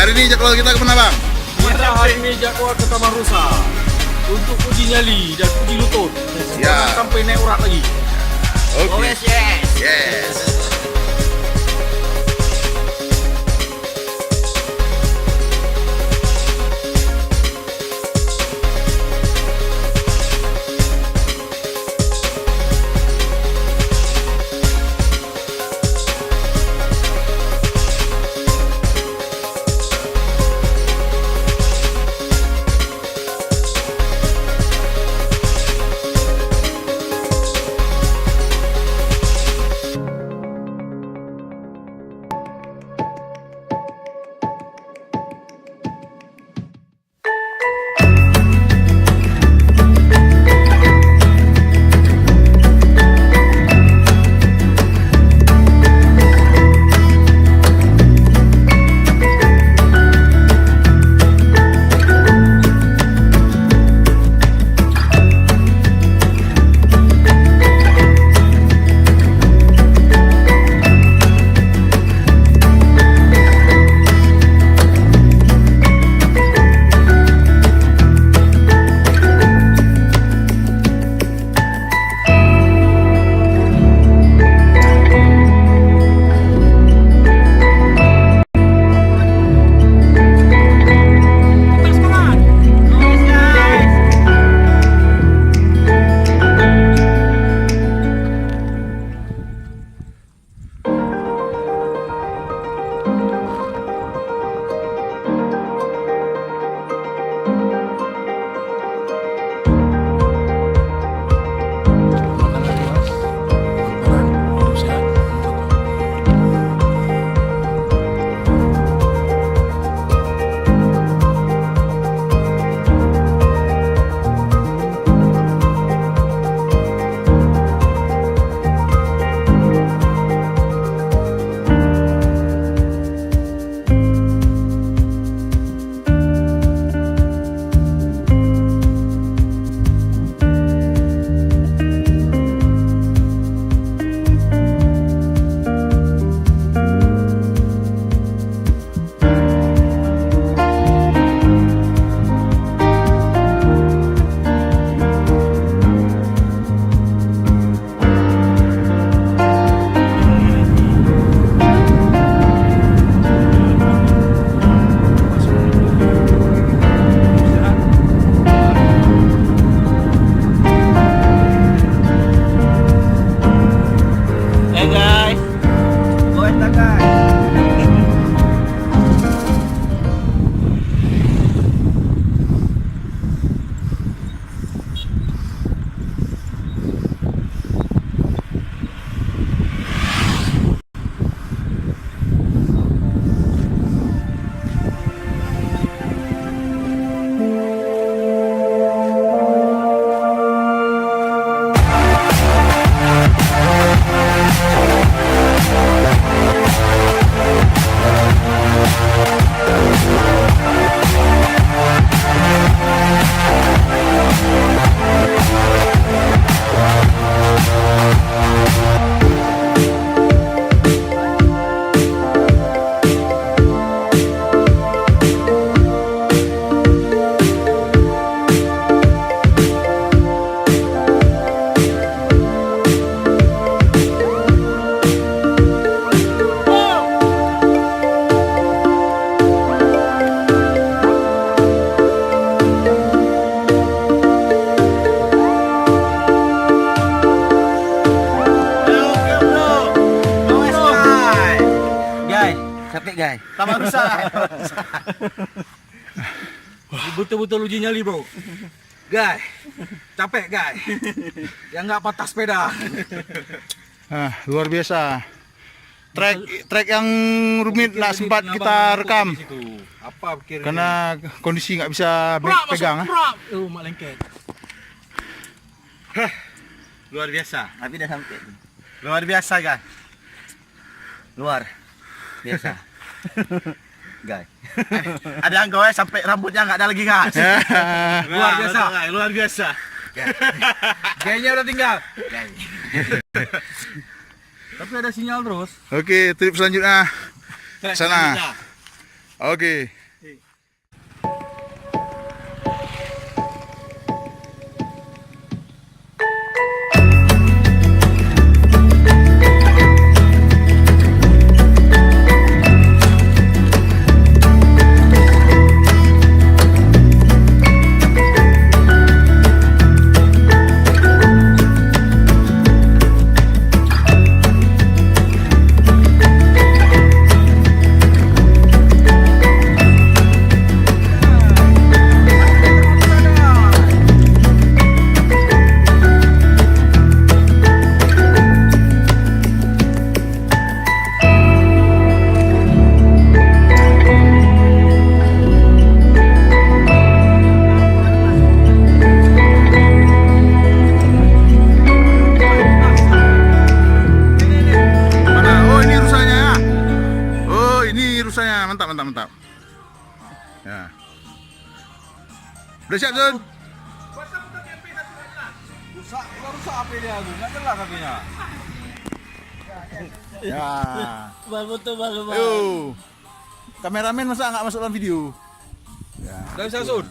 hari ini jadwal kita kemana bang? Kita hari ini jadwal ke Taman Rusa untuk uji nyali dan uji lutut. Jangan sampai naik urat lagi. Oke. Oh, yes. Yes. Capek guys. Taman Rusa. Betul-betul uji nyali bro. Guys, capek guys. Yang nggak patah sepeda. Luar biasa. Trek yang rumit nggak sempat kita rekam. Apa pikir? Karena kondisi nggak bisa pegang. Mak lengket. Luar biasa. Tapi udah sampai. Luar biasa guys. Luar biasa. Guys. Ada yang goes sampai rambutnya nggak ada lagi guys. Luar biasa. Luar biasa. Kayaknya udah tinggal. Tapi ada sinyal terus. Oke, trip selanjutnya sana. Oke. Mana? Oh, ini rusanya ya. Oh, ini rusanya. Mantap, mantap, mantap. Ya. Udah siap, Sun? Rusak HP dia aku, nggak jelas HP-nya. Ya. Bagus tuh, bagus. Ayo. Kameramen masa nggak masuk dalam video? Ya. Udah bisa Sun.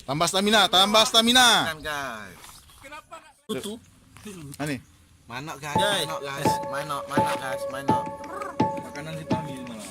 Tambah stamina, tambah stamina. Kan guys. Tutup. Ini. Manok guys, manok guys, manok guys, manok. Makanan vitamin malah.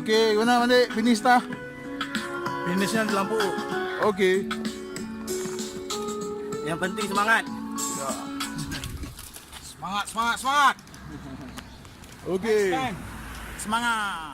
Okey, mana Mandi? Finish dah. Finishnya di lampu. Okey. Yang penting semangat. Semangat, semangat, semangat. Okey. Semangat.